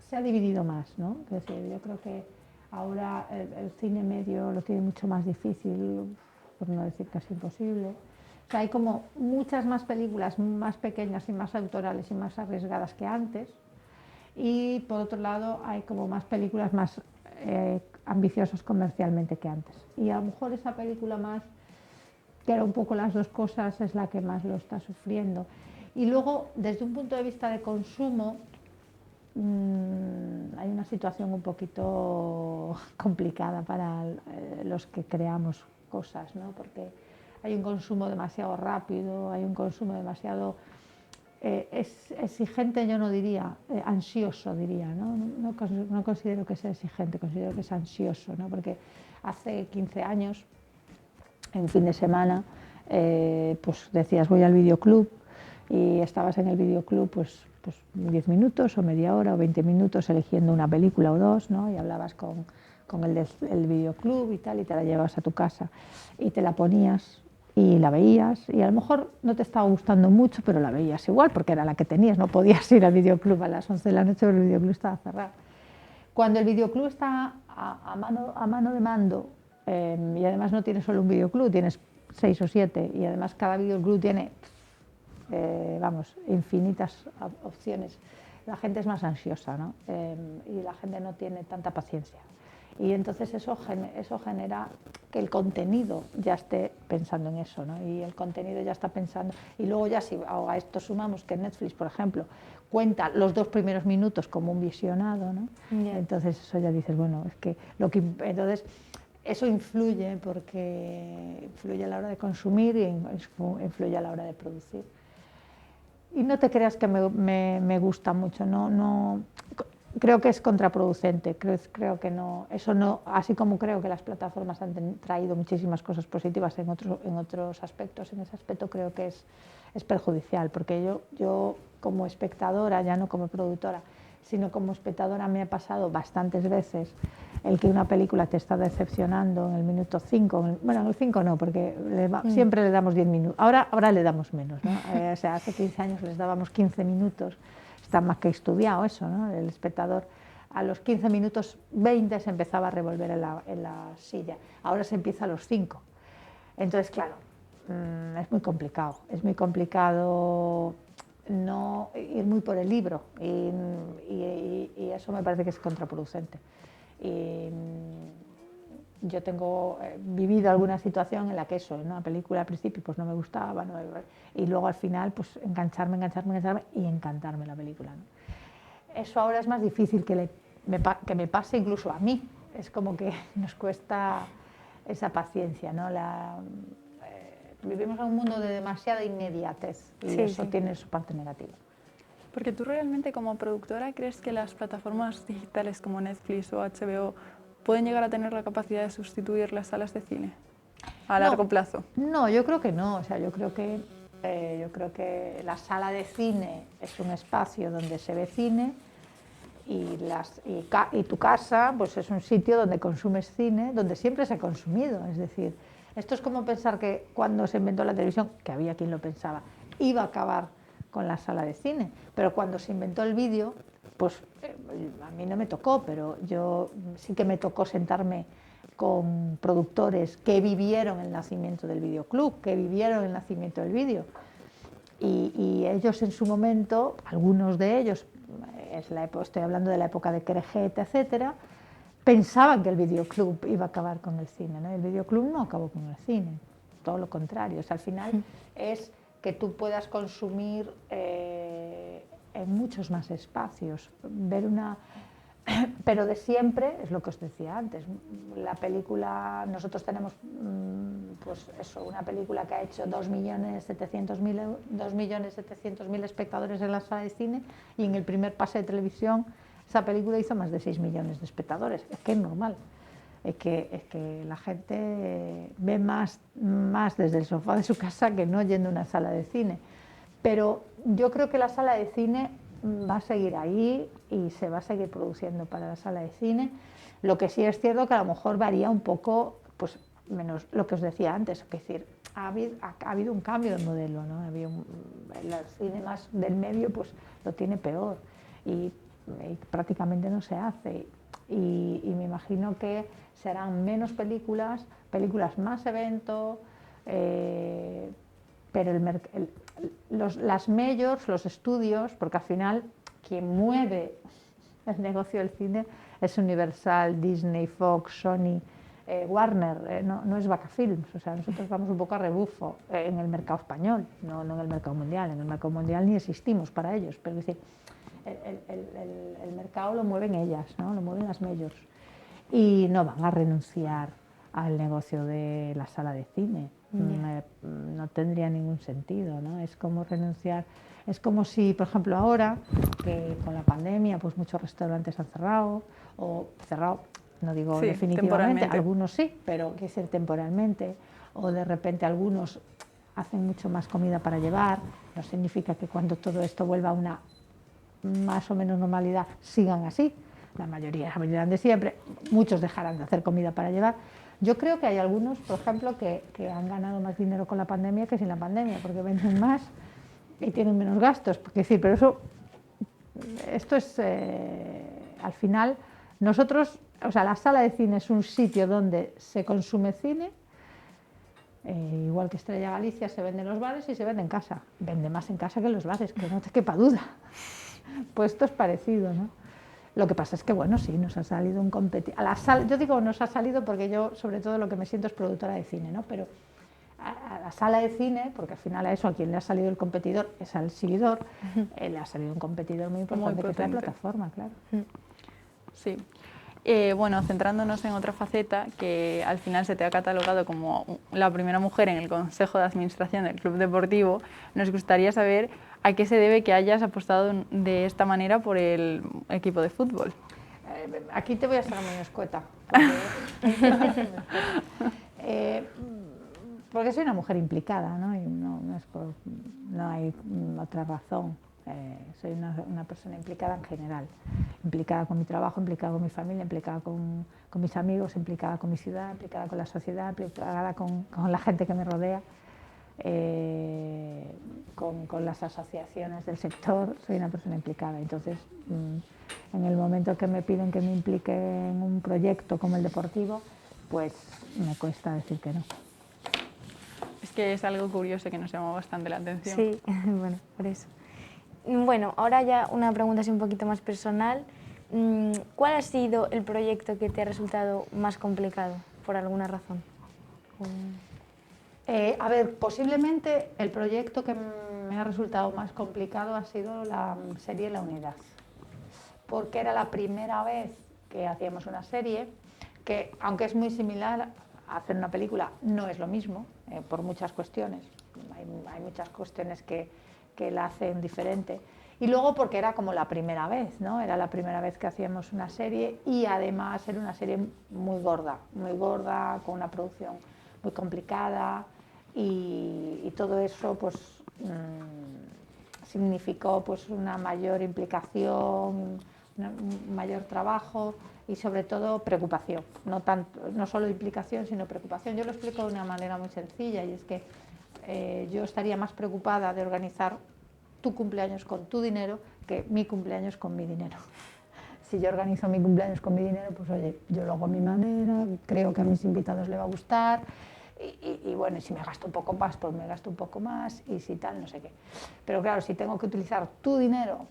se ha dividido más, ¿no? Es decir, yo creo que ahora el cine medio lo tiene mucho más difícil, por no decir casi imposible. O sea, hay como muchas más películas más pequeñas y más autorales y más arriesgadas que antes. Y por otro lado hay como más películas más ambiciosas comercialmente que antes. Y a lo mejor esa película más, que era un poco las dos cosas, es la que más lo está sufriendo. Y luego, desde un punto de vista de consumo, hay una situación un poquito complicada para los que creamos cosas, ¿no? Porque hay un consumo demasiado rápido, hay un consumo demasiado exigente, yo no diría, ansioso diría, ¿no? No considero que sea exigente, considero que es ansioso, ¿no? Porque hace 15 años, en fin de semana, pues decías voy al videoclub y estabas en el videoclub pues 10 minutos o media hora o 20 minutos eligiendo una película o dos, ¿no? Y hablabas con el videoclub y tal, y te la llevabas a tu casa y te la ponías y la veías, y a lo mejor no te estaba gustando mucho, pero la veías igual porque era la que tenías, no podías ir al videoclub a las 11 de la noche porque el videoclub estaba cerrado. Cuando el videoclub está a mano de mando, y además no tienes solo un videoclub, tienes 6 o 7, y además cada videoclub tiene infinitas opciones, la gente es más ansiosa, ¿no? Y la gente no tiene tanta paciencia. Y entonces eso genera que el contenido ya esté pensando en eso, ¿no? Y el contenido ya está pensando. Y luego ya si a esto sumamos que Netflix, por ejemplo, cuenta los 2 primeros minutos como un visionado, ¿no? Yeah. Entonces eso ya dices, bueno, es que entonces eso influye, porque influye a la hora de consumir y influye a la hora de producir. Y no te creas que me gusta mucho, no, creo que es contraproducente, creo que no, eso no, así como creo que las plataformas han traído muchísimas cosas positivas en otros aspectos, en ese aspecto creo que es perjudicial, porque yo como espectadora, ya no como productora, sino como espectadora me ha pasado bastantes veces el que una película te está decepcionando en el minuto 5, bueno, en el 5 no, porque siempre le damos 10 minutos, ahora le damos menos, ¿no? O sea, hace 15 años les dábamos 15 minutos, está más que estudiado eso, ¿no? El espectador a los 15 minutos 20 se empezaba a revolver en la silla, ahora se empieza a los 5. Entonces, claro, es muy complicado no ir muy por el libro y eso me parece que es contraproducente. Yo tengo vivido alguna situación en la que eso, en una película al principio pues no me gustaba, y luego al final pues engancharme y encantarme la película, ¿no? Eso ahora es más difícil que me pase incluso a mí, es como que nos cuesta esa paciencia, ¿no? Vivimos en un mundo de demasiada inmediatez y Sí, eso sí. tiene su parte negativa. Porque tú realmente como productora crees que las plataformas digitales como Netflix o HBO pueden llegar a tener la capacidad de sustituir las salas de cine a largo plazo. No, yo creo que no. O sea, yo creo que la sala de cine es un espacio donde se ve cine y tu casa pues es un sitio donde consumes cine, donde siempre se ha consumido. Es decir, esto es como pensar que cuando se inventó la televisión, que había quien lo pensaba, iba a acabar con la sala de cine, pero cuando se inventó el vídeo, pues a mí no me tocó, pero yo sí que me tocó sentarme con productores que vivieron el nacimiento del videoclub, que vivieron el nacimiento del vídeo. Y ellos en su momento, algunos de ellos, estoy hablando de la época de Crejete, etcétera, pensaban que el videoclub iba a acabar con el cine, ¿no? El videoclub no acabó con el cine, todo lo contrario. O sea, al final es que tú puedas consumir en muchos más espacios, ver una... Pero de siempre, es lo que os decía antes, la película, nosotros tenemos pues eso, una película que ha hecho 2.700.000 espectadores en la sala de cine y en el primer pase de televisión esa película hizo más de 6 millones de espectadores. Es que es normal, es que la gente ve más desde el sofá de su casa que no yendo a una sala de cine. Pero yo creo que la sala de cine va a seguir ahí y se va a seguir produciendo para la sala de cine. Lo que sí es cierto que a lo mejor varía un poco, pues menos lo que os decía antes, es decir, ha habido un cambio de modelo, ¿no? El cine más del medio pues lo tiene peor y prácticamente no se hace. Y me imagino que serán menos películas más evento, pero las majors, los estudios, porque al final quien mueve el negocio del cine es Universal, Disney, Fox, Sony, Warner, no es Vaca Films. O sea, nosotros vamos un poco a rebufo en el mercado español, no en el mercado mundial. En el mercado mundial ni existimos para ellos, pero es decir, el mercado lo mueven ellas, ¿no? Lo mueven las majors y no van a renunciar al negocio de la sala de cine. No tendría ningún sentido, ¿no? Es como renunciar, es como si, por ejemplo, ahora que con la pandemia pues muchos restaurantes han cerrado, no digo sí, definitivamente, algunos sí, pero quiero decir temporalmente, o de repente algunos hacen mucho más comida para llevar. No significa que cuando todo esto vuelva a una más o menos normalidad sigan así. La mayoría abrirán de siempre, muchos dejarán de hacer comida para llevar. Yo creo que hay algunos, por ejemplo, que han ganado más dinero con la pandemia que sin la pandemia, porque venden más y tienen menos gastos. Porque sí, pero esto es, al final, nosotros, o sea, la sala de cine es un sitio donde se consume cine, igual que Estrella Galicia se vende en los bares y se vende en casa. Vende más en casa que en los bares, que no te quepa duda. Pues esto es parecido, ¿no? Lo que pasa es que, bueno, sí, nos ha salido un competidor. Yo digo nos ha salido porque yo, sobre todo, lo que me siento es productora de cine, ¿no? Pero a la sala de cine, porque al final a eso, a quien le ha salido el competidor es al seguidor, le ha salido un competidor muy importante, que es la plataforma, claro. Sí. Bueno, centrándonos en otra faceta, que al final se te ha catalogado como la primera mujer en el Consejo de Administración del Club Deportivo, nos gustaría saber a qué se debe que hayas apostado de esta manera por el equipo de fútbol. Aquí te voy a ser muy escueta. Porque soy una mujer implicada, ¿no? Y no hay otra razón. Soy una persona implicada en general, implicada con mi trabajo, implicada con mi familia, implicada con mis amigos, implicada con mi ciudad, implicada con la sociedad, implicada con la gente que me rodea, con las asociaciones del sector, soy una persona implicada. Entonces, en el momento que me piden que me implique en un proyecto como el deportivo, pues me cuesta decir que no. Es que es algo curioso que nos llamó bastante la atención. Sí, bueno, por eso. Bueno, ahora ya una pregunta así un poquito más personal. ¿Cuál ha sido el proyecto que te ha resultado más complicado, por alguna razón? A ver, posiblemente el proyecto que me ha resultado más complicado ha sido la serie La Unidad, porque era la primera vez que hacíamos una serie que, aunque es muy similar a hacer una película, no es lo mismo, por muchas cuestiones. Hay muchas cuestiones que la hacen diferente. Y luego porque era como la primera vez, ¿no? Era la primera vez que hacíamos una serie y además era una serie muy gorda, con una producción muy complicada y todo eso pues significó pues una mayor implicación, un mayor trabajo y sobre todo preocupación, no solo implicación sino preocupación. Yo lo explico de una manera muy sencilla y es que yo estaría más preocupada de organizar tu cumpleaños con tu dinero que mi cumpleaños con mi dinero. Si yo organizo mi cumpleaños con mi dinero, pues oye, yo lo hago a mi manera, creo que a mis invitados les va a gustar y bueno, si me gasto un poco más, pues me gasto un poco más y si tal, no sé qué. Pero claro, si tengo que utilizar tu dinero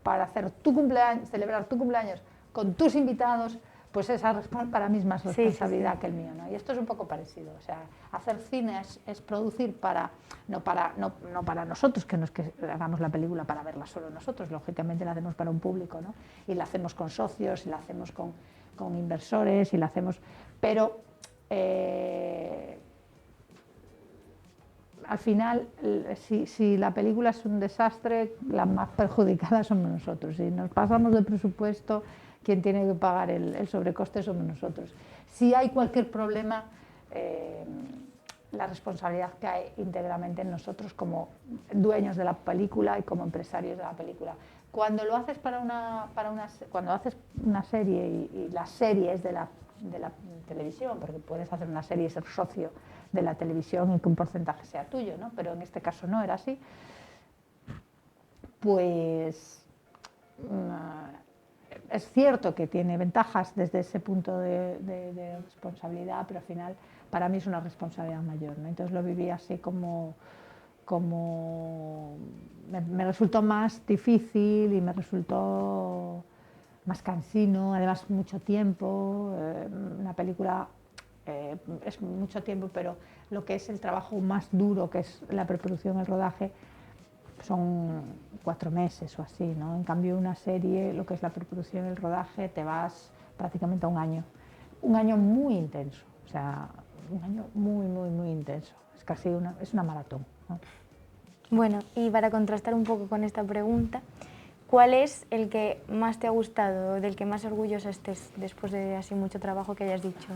para hacer tu cumpleaños, celebrar tu cumpleaños con tus invitados, pues esa para mí es más responsabilidad que el mío, ¿no? Y esto es un poco parecido, o sea, hacer cine es producir no para nosotros, que no es que hagamos la película para verla solo nosotros, lógicamente la hacemos para un público, ¿no? Y la hacemos con socios, y la hacemos con inversores, y la hacemos, pero al final, si la película es un desastre, las más perjudicadas somos nosotros. Si nos pasamos de presupuesto, quien tiene que pagar el sobrecoste somos nosotros. Si hay cualquier problema, la responsabilidad cae íntegramente en nosotros como dueños de la película y como empresarios de la película. Cuando lo haces cuando haces una serie y la serie es de la televisión, porque puedes hacer una serie y ser socio de la televisión y que un porcentaje sea tuyo, ¿no? Pero en este caso no era así, pues es cierto que tiene ventajas desde ese punto de responsabilidad, pero al final para mí es una responsabilidad mayor, ¿no? Entonces lo viví así como me resultó más difícil y me resultó más cansino, además mucho tiempo, una película es mucho tiempo, pero lo que es el trabajo más duro, que es la preproducción, el rodaje, son 4 meses o así, ¿no? En cambio una serie, lo que es la preproducción y el rodaje, te vas prácticamente a un año muy intenso, o sea, un año muy intenso, es casi una maratón, ¿no? Bueno, y para contrastar un poco con esta pregunta, ¿cuál es el que más te ha gustado, del que más orgullosa estés después de así mucho trabajo que hayas dicho?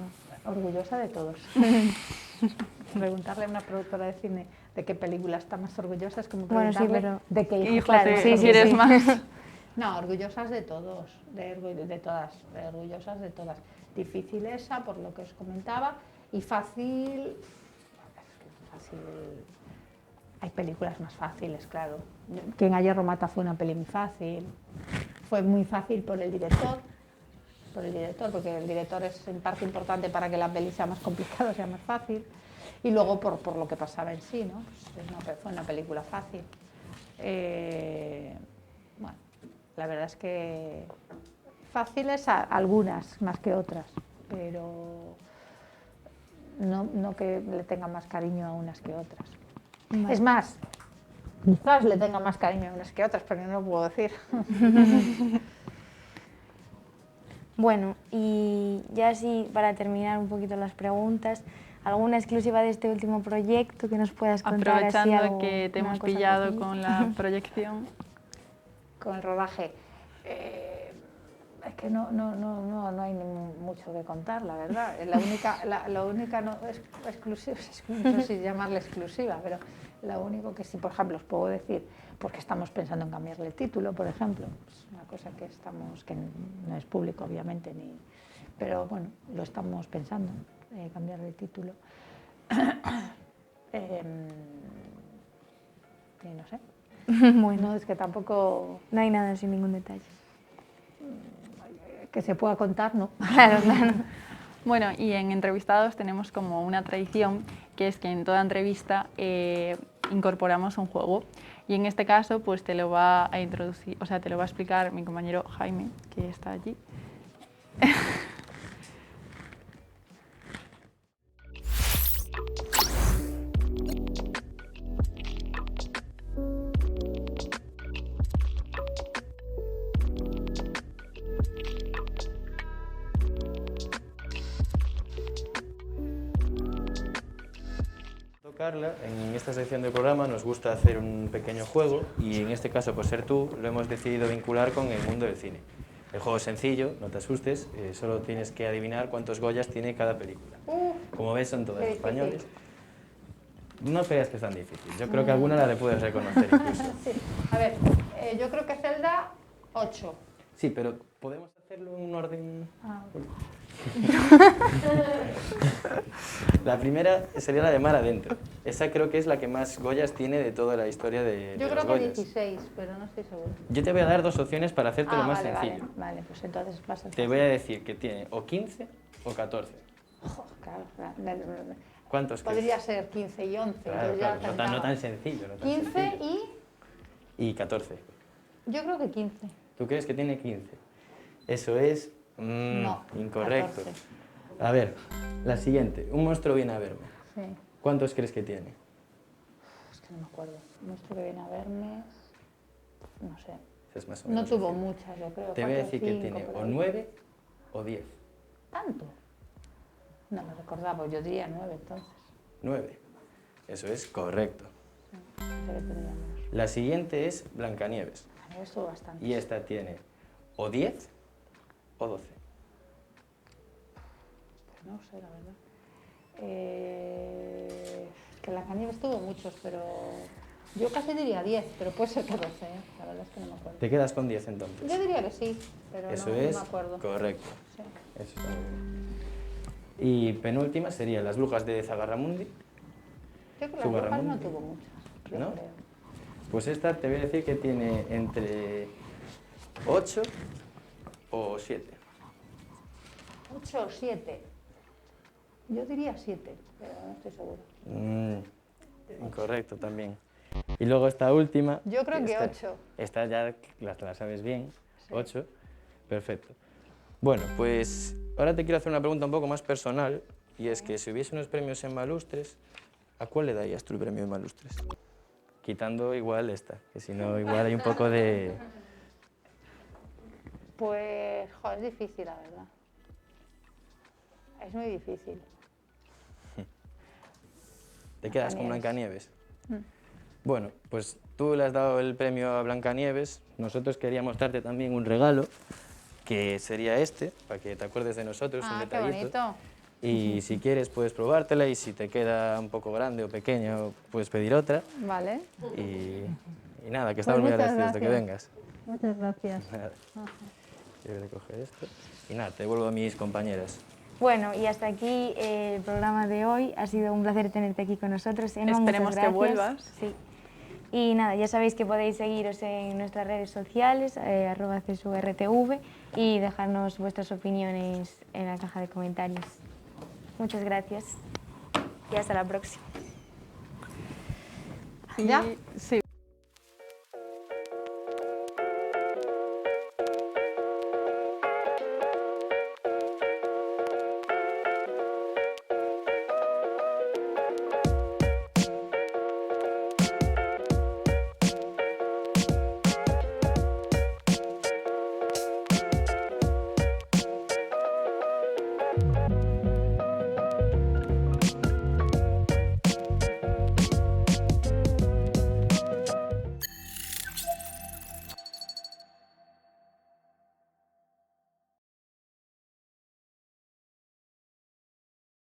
Orgullosa de todos. Preguntarle a una productora de cine de qué película está más orgullosa es como preguntarle de qué hijo claro, está si quieres más. No, orgullosas de todos, de todas, orgullosas de todas. Difícil esa, por lo que os comentaba, y fácil. Hay películas más fáciles, claro. Quien a hierro mata fue una peli muy fácil. Fue muy fácil por el director, porque el director es en parte importante para que la peli sea más complicada, sea más fácil. Y luego por lo que pasaba en sí, ¿no? Pues fue una película fácil. Bueno, la verdad es que fáciles algunas más que otras, pero no que le tenga más cariño a unas que otras. Vale. Es más, quizás le tenga más cariño a unas que otras, pero no lo puedo decir. Bueno, y ya así para terminar un poquito las preguntas, ¿alguna exclusiva de este último proyecto que nos puedas contar? Aprovechando así algo, que te hemos pillado con la proyección. Con el rodaje. Es que no hay mucho que contar, la verdad. La única no es exclusiva, no sé si llamarla exclusiva, pero lo único que sí, por ejemplo, os puedo decir, porque estamos pensando en cambiarle el título, por ejemplo, es una cosa que no es público, obviamente, pero bueno, lo estamos pensando, cambiarle el título. Y no sé. Bueno, No, es que tampoco no hay nada sin ningún detalle. que se pueda contar, ¿no? Claro, claro. Bueno, y en entrevistados tenemos como una tradición, que es que en toda entrevista incorporamos un juego. Y en este caso, pues te lo va a introducir, o sea, te lo va a explicar mi compañero Jaime, que está allí. Carla, en esta sección del programa nos gusta hacer un pequeño juego y en este caso, por ser tú, lo hemos decidido vincular con el mundo del cine. El juego es sencillo, no te asustes, solo tienes que adivinar cuántos Goyas tiene cada película. Como ves, son todas españoles. No creas que es tan difícil, yo creo que alguna la puedes reconocer incluso. Sí. A ver, yo creo que Zelda 8. Sí, pero ¿podemos hacerlo en un orden? La primera sería la de Mar Adentro. Esa creo que es la que más Goyas tiene de toda la historia de Yo los creo que Goyas. 16, pero no estoy seguro. Yo te voy a dar dos opciones para hacértelo más vale, sencillo. Vale, pues entonces pasa. Te voy a decir que tiene o 15 o 14. Claro, ¿Cuántos crees? podría ser 15 y 11. Claro, yo ya claro, no tan sencillo. No tan 15 sencillo. y Y 14. yo creo que 15. ¿Tú crees que tiene 15? Eso es No, incorrecto. 14. A ver, la siguiente. Un monstruo viene a verme. Sí. ¿Cuántos crees que tiene? Es que no me acuerdo. Monstruo que viene a verme, no sé. Eso es más o No menos tuvo decir. muchas, yo creo. Te voy a 4 decir que 5 tiene por o ahí. 9 o 10. ¿Tanto? No lo recordaba, yo diría 9 entonces. 9. Eso es correcto. Pensé que tenía menos. La siguiente es Blancanieves. A mí estuvo bastante. Y esta tiene o 10 o 12. Pues no sé, la verdad. Que la Canieves tuvo muchos, pero yo casi diría 10, pero puede ser que 12, ¿eh? La verdad es que no me acuerdo. ¿Te quedas con 10 entonces? Yo diría que sí, pero Eso no, es no me acuerdo. correcto. Sí. Eso está muy bien. Y penúltima sería Las brujas de Zagarramundi. Yo creo que las Zugarramundi. brujas no tuvo muchas, yo ¿No? creo. Pues esta te voy a decir que tiene entre 8 o 7. 8 o 7. Yo diría 7, pero no estoy seguro. Incorrecto también. Y luego esta última. Yo creo que esta- 8. Esta ya la sabes bien. Sí. 8. Perfecto. Bueno, pues ahora te quiero hacer una pregunta un poco más personal. Y es que si hubiese unos premios en Malustres, ¿a cuál le darías tú el premio en Malustres? Quitando igual esta, que si no, igual hay un poco de... Pues, joder, es difícil, la verdad. Es muy difícil. ¿Te quedas con Blancanieves. Blancanieves? Bueno, pues tú le has dado el premio a Blancanieves. Nosotros queríamos darte también un regalo, que sería este, para que te acuerdes de nosotros, un Ah, qué detallito. bonito. Y si quieres puedes probártela y si te queda un poco grande o pequeña puedes pedir otra. Vale. Y nada, que estamos muy muchas agradecidos de que gracias. vengas. Muchas gracias. Nada. Yo voy a coger esto. Y nada, te devuelvo a mis compañeras. Bueno, y hasta aquí el programa de hoy. Ha sido un placer tenerte aquí con nosotros. Emma, muchas Esperemos que gracias. vuelvas. Sí. Y nada, ya sabéis que podéis seguiros en nuestras redes sociales, @CSURTV, y dejarnos vuestras opiniones en la caja de comentarios. Muchas gracias y hasta la próxima. ¿Ya? Sí.